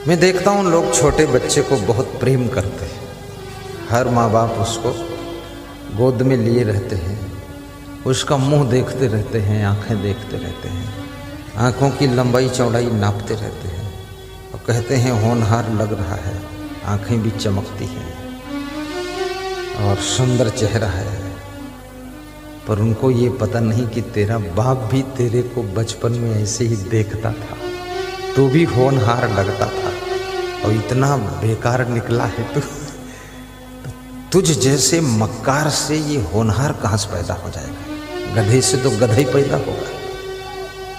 मैं देखता हूँ लोग छोटे बच्चे को बहुत प्रेम करते हैं। हर माँ बाप उसको गोद में लिए रहते हैं, उसका मुंह देखते रहते हैं, आंखें देखते रहते हैं, आंखों की लंबाई चौड़ाई नापते रहते हैं और कहते हैं होनहार लग रहा है, आंखें भी चमकती हैं और सुंदर चेहरा है। पर उनको ये पता नहीं कि तेरा बाप भी तेरे को बचपन में ऐसे ही देखता था, तू भी होनहार लगता था और इतना बेकार निकला है तू। तुझ जैसे मक्कार से ये होनहार कहाँ से पैदा हो जाएगा? गधे से तो गधा ही पैदा होगा।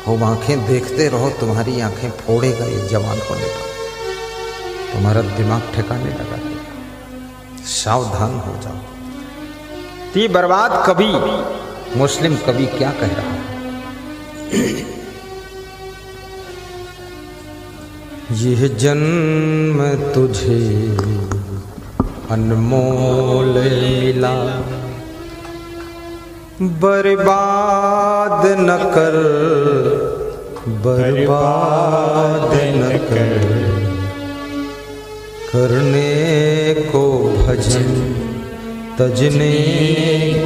खूब आंखें देखते रहो, तुम्हारी आंखें फोड़ेगा ये जवान होने पर, तुम्हारा दिमाग ठिकाने लगा देगा। सावधान हो जाओ। ती बर्बाद कवि, मुस्लिम कवि क्या कह रहा है? यह जन्म तुझे अनमोल मिला, बर्बाद न कर, बर्बाद न कर, करने को भजन तजने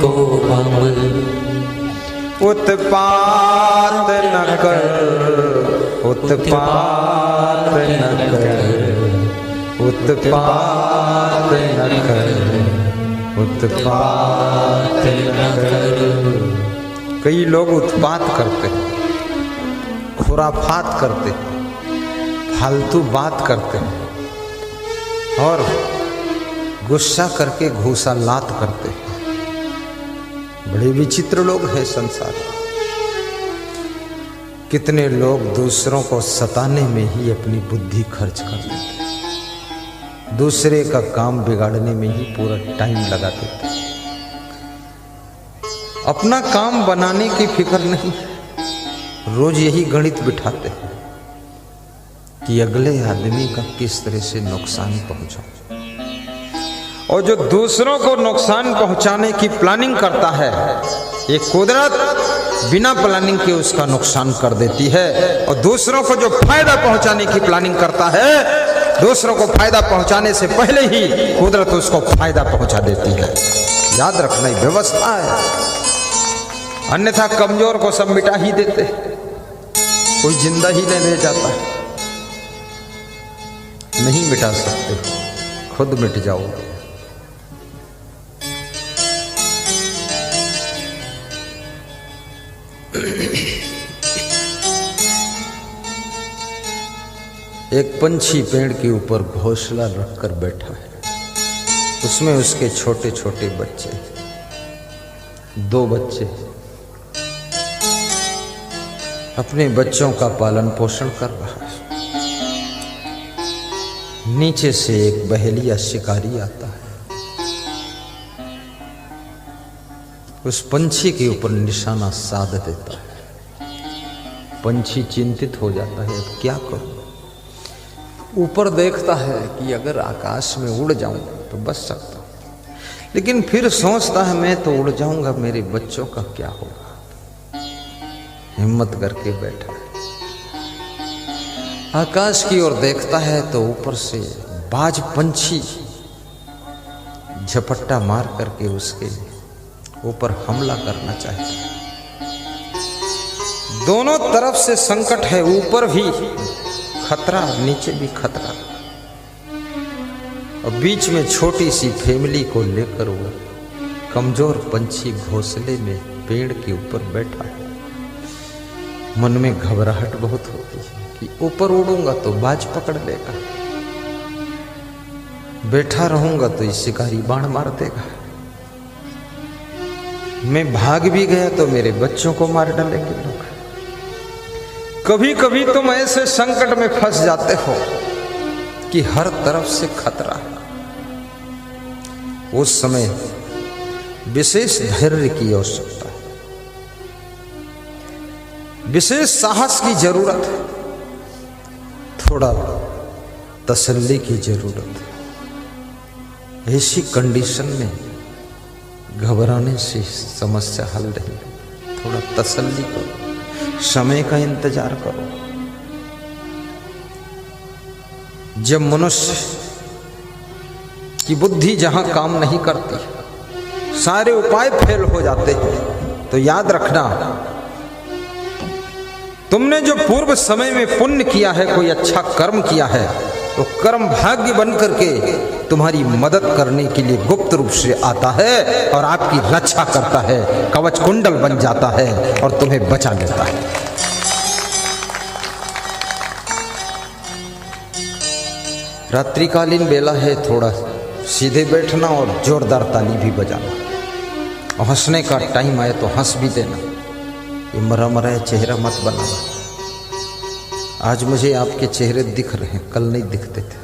को अमल, उत्पात न कर, उत्पात न कर, उत्पात न कर, उत्पात न कर। कई लोग उत्पात करते हैं, खुराफात करते हैं, फालतू बात करते हैं और गुस्सा करके घूसा लात करते हैं। बड़े विचित्र लोग हैं संसार में। कितने लोग दूसरों को सताने में ही अपनी बुद्धि खर्च कर देते हैं, दूसरे का काम बिगाड़ने में ही पूरा टाइम लगा देते हैं। अपना काम बनाने की फिक्र नहीं, रोज यही गणित बिठाते हैं कि अगले आदमी का किस तरह से नुकसान पहुंचाऊं। और जो दूसरों को नुकसान पहुंचाने की प्लानिंग करता है, ये कुदरत बिना प्लानिंग के उसका नुकसान कर देती है। और दूसरों को जो फायदा पहुंचाने की प्लानिंग करता है, दूसरों को फायदा पहुंचाने से पहले ही कुदरत उसको फायदा पहुंचा देती है। याद रखना, व्यवस्था है। अन्यथा कमजोर को सब मिटा ही देते, कोई जिंदा ही नहीं रह जाता। नहीं मिटा सकते, खुद मिट जाओगे। एक पंछी पेड़ के ऊपर घोंसला रखकर बैठा है, उसमें उसके छोटे छोटे बच्चे, 2 बच्चे अपने बच्चों का पालन पोषण कर रहा है। नीचे से एक बहेलिया शिकारी आता है, उस पंछी के ऊपर निशाना साध देता है। पंछी चिंतित हो जाता है, अब क्या करूं? ऊपर देखता है कि अगर आकाश में उड़ जाऊं तो बच सकता हूं, लेकिन फिर सोचता है मैं तो उड़ जाऊंगा, मेरे बच्चों का क्या होगा? हिम्मत करके बैठा है, आकाश की ओर देखता है तो ऊपर से बाज पंछी झपट्टा मार करके उसके ऊपर हमला करना चाहता है। दोनों तरफ से संकट है, ऊपर भी खतरा, नीचे भी खतरा, और बीच में छोटी सी फैमिली को लेकर वो कमजोर पंछी घोंसले में पेड़ के ऊपर बैठा है। मन में घबराहट बहुत होती है कि ऊपर उड़ूंगा तो बाज पकड़ लेगा, बैठा रहूंगा तो ये शिकारी बाण मार देगा, मैं भाग भी गया तो मेरे बच्चों को मार डालेंगे लोग। कभी कभी तुम ऐसे संकट में फंस जाते हो कि हर तरफ से खतरा है। उस समय विशेष धैर्य की आवश्यकता है, विशेष साहस की जरूरत है, थोड़ा तसल्ली की जरूरत है। ऐसी कंडीशन में घबराने से समस्या हल नहीं, थोड़ा तसल्ली करो, समय का इंतजार करो। जब मनुष्य की बुद्धि जहां काम नहीं करती, सारे उपाय फेल हो जाते हैं, तो याद रखना तुमने जो पूर्व समय में पुण्य किया है, कोई अच्छा कर्म किया है, तो कर्म भाग्य बन करके तुम्हारी मदद करने के लिए गुप्त रूप से आता है और आपकी रक्षा करता है, कवच कुंडल बन जाता है और तुम्हें बचा लेता है। रात्रिकालीन बेला है, थोड़ा सीधे बैठना और जोरदार ताली भी बजाना, और हंसने का टाइम आए तो हंस भी देना। ये मरा मरा चेहरा मत बनाना। आज मुझे आपके चेहरे दिख रहे हैं, कल नहीं दिखते थे।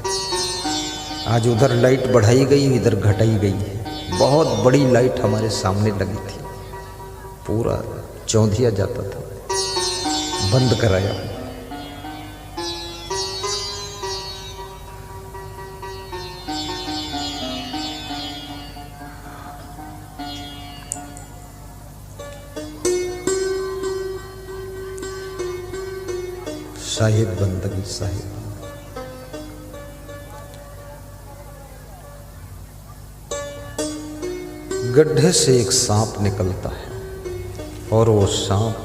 आज उधर लाइट बढ़ाई गई, इधर घटाई गई है। बहुत बड़ी लाइट हमारे सामने लगी थी, पूरा चौंधिया जाता था, बंद कराया। साहिब बंदगी साहिब। गड्ढे से एक सांप निकलता है और वो सांप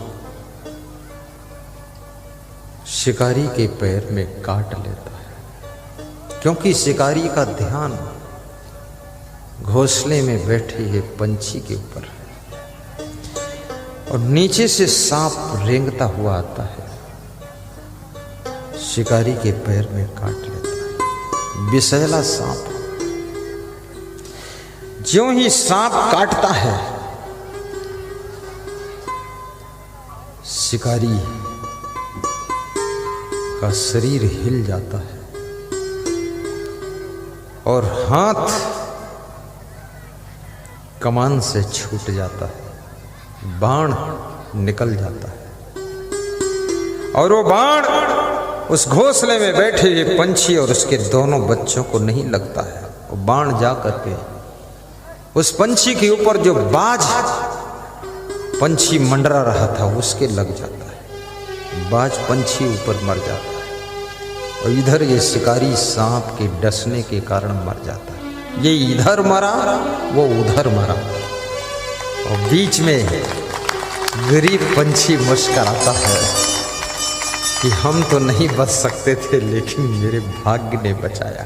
शिकारी के पैर में काट लेता है, क्योंकि शिकारी का ध्यान घोंसले में बैठे ये पंछी के ऊपर है, और नीचे से सांप रेंगता हुआ आता है, शिकारी के पैर में काट लेता है। विषैला सांप। ज्यों ही सांप काटता है, शिकारी का शरीर हिल जाता है और हाथ कमान से छूट जाता है, बाण निकल जाता है, और वो बाण उस घोंसले में बैठे हुए पंछी और उसके दोनों बच्चों को नहीं लगता है। वो बाण जा करके उस पंछी के ऊपर जो बाज पंछी मंडरा रहा था उसके लग जाता है। बाज पंछी ऊपर मर जाता है और इधर ये शिकारी सांप के डसने के कारण मर जाता है। ये इधर मरा, वो उधर मरा, और बीच में गरीब पंछी मुस्कुराता है कि हम तो नहीं बच सकते थे, लेकिन मेरे भाग्य ने बचाया।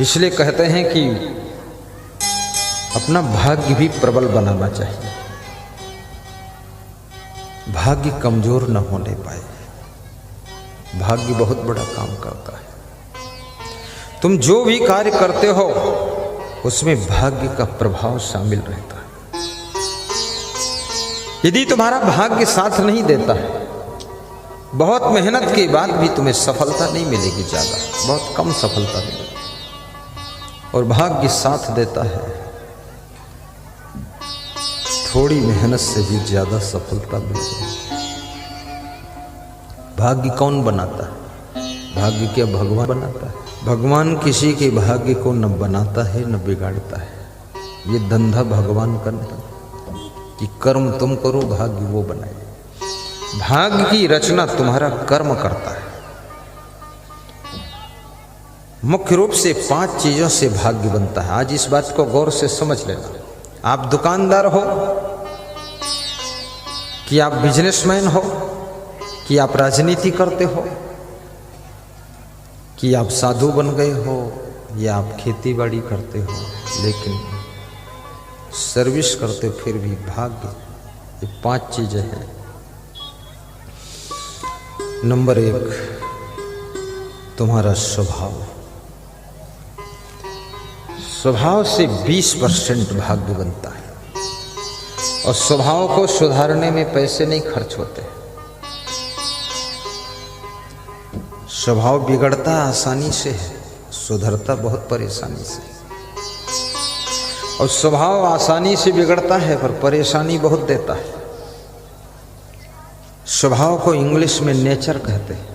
इसलिए कहते हैं कि अपना भाग्य भी प्रबल बनाना चाहिए, भाग्य कमजोर न होने पाए। भाग्य बहुत बड़ा काम करता है। तुम जो भी कार्य करते हो उसमें भाग्य का प्रभाव शामिल रहता है। यदि तुम्हारा भाग्य साथ नहीं देता है, बहुत मेहनत के बाद भी तुम्हें सफलता नहीं मिलेगी, ज्यादा बहुत कम सफलता मिलेगी। और भाग्य साथ देता है, थोड़ी मेहनत से भी ज्यादा सफलता मिलेगी। भाग्य कौन बनाता है? भाग्य क्या भगवान बनाता है? भगवान किसी के भाग्य को न बनाता है न बिगाड़ता है। ये धंधा भगवान का नहीं कि कर्म तुम करो भाग्य वो बनाए। भाग्य की रचना तुम्हारा कर्म करता है। मुख्य रूप से 5 चीजों से भाग्य बनता है। आज इस बात को गौर से समझ लेना। आप दुकानदार हो कि आप बिजनेसमैन हो, कि आप राजनीति करते हो, कि आप साधु बन गए हो, या आप खेती बाड़ी करते हो, लेकिन सर्विस करते हो, फिर भी भाग्य। ये 5 चीजें हैं। नंबर 1, तुम्हारा स्वभाव। स्वभाव से 20% भाग्य बनता है, और स्वभाव को सुधारने में पैसे नहीं खर्च होते। स्वभाव बिगड़ता आसानी से है, सुधरता बहुत परेशानी से। और स्वभाव आसानी से बिगड़ता है पर परेशानी बहुत देता है। स्वभाव को इंग्लिश में नेचर कहते हैं।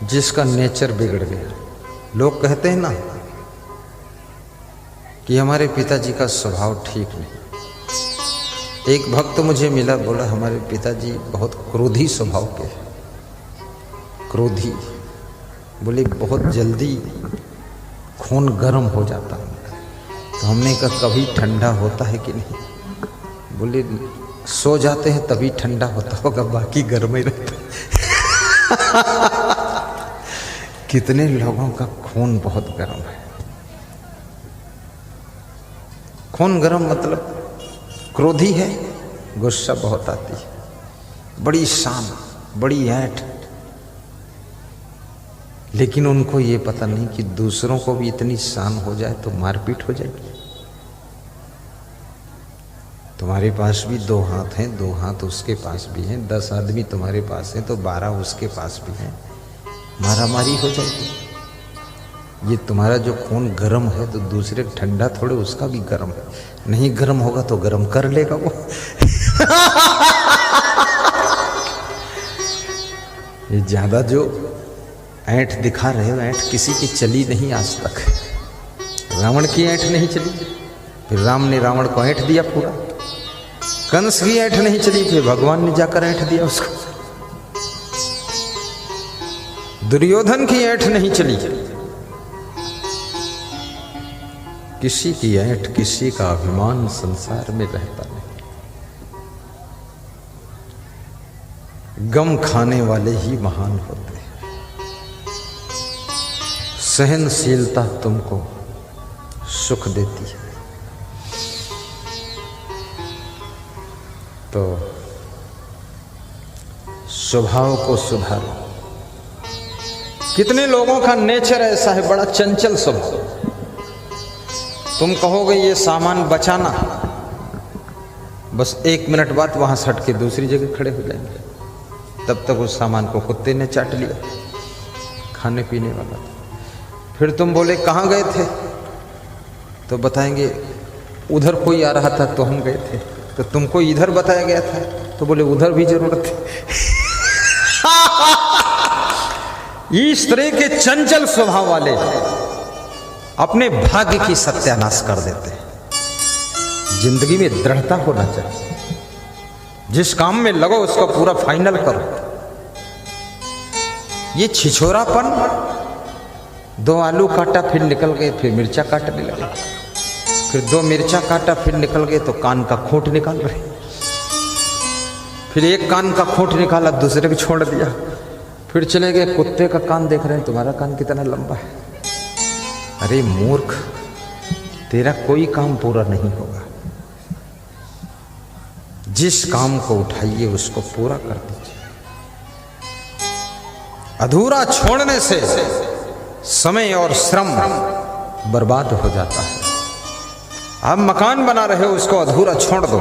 जिसका नेचर बिगड़ गया, लोग कहते हैं ना कि हमारे पिताजी का स्वभाव ठीक नहीं, एक भक्त मुझे मिला, बोला हमारे पिताजी बहुत क्रोधी स्वभाव के, क्रोधी, बोले बहुत जल्दी खून गर्म हो जाता है। तो हमने कहा कभी ठंडा होता है कि नहीं? बोले सो जाते हैं तभी ठंडा होता होगा, बाकी गर्म ही रहता। कितने लोगों का खून बहुत गर्म है। खून गर्म मतलब क्रोधी है, गुस्सा बहुत आती है, बड़ी शान, बड़ी ऐंठ। लेकिन उनको ये पता नहीं कि दूसरों को भी इतनी शान हो जाए तो मारपीट हो जाएगी। तुम्हारे पास भी 2 हाथ हैं, 2 हाथ उसके पास भी हैं, 10 आदमी तुम्हारे पास हैं तो 12 उसके पास भी हैं, मारामारी हो जाएगी। ये तुम्हारा जो खून गर्म है तो दूसरे ठंडा थोड़े, उसका भी गर्म है। नहीं गर्म होगा तो गर्म कर लेगा वो। ये ज्यादा जो ऐंठ दिखा रहे हो, ऐंठ किसी की चली नहीं आज तक। रावण की ऐंठ नहीं चली, फिर राम ने रावण को ऐंठ दिया पूरा। कंस की ऐंठ नहीं चली, फिर भगवान ने जाकर ऐंठ दिया उसको। दुर्योधन की ऐंठ नहीं चली। किसी की ऐंठ, किसी का अभिमान संसार में रहता नहीं। गम खाने वाले ही महान होते हैं। सहनशीलता तुमको सुख देती है। तो स्वभाव को सुधारो। कितने लोगों का नेचर ऐसा है, बड़ा चंचल स्वभाव। तुम कहोगे ये सामान बचाना, बस 1 मिनट बाद वहां से हट के दूसरी जगह खड़े हो जाएंगे। तब तक उस सामान को कुत्ते ने चाट लिया, खाने पीने वाला। फिर तुम बोले कहाँ गए थे, तो बताएंगे उधर कोई आ रहा था तो हम गए थे। तो तुमको इधर बताया गया था, तो बोले उधर भी जरूरत है। इस तरह के चंचल स्वभाव वाले अपने भाग्य की सत्यानाश कर देते हैं। जिंदगी में दृढ़ता होना चाहिए। जिस काम में लगो उसको पूरा फाइनल करो। ये छिछोरापन, 2 आलू काटा फिर निकल गए, फिर मिर्चा काटने लगे, फिर 2 मिर्चा काटा फिर निकल गए तो कान का खोट निकाल रहे, फिर 1 कान का खोट निकाला दूसरे को छोड़ दिया, फिर चले गए कुत्ते का कान देख रहे हैं तुम्हारा कान कितना लंबा है। अरे मूर्ख, तेरा कोई काम पूरा नहीं होगा। जिस काम को उठाइए उसको पूरा कर दीजिए। अधूरा छोड़ने से समय और श्रम बर्बाद हो जाता है। आप मकान बना रहे हो, उसको अधूरा छोड़ दो।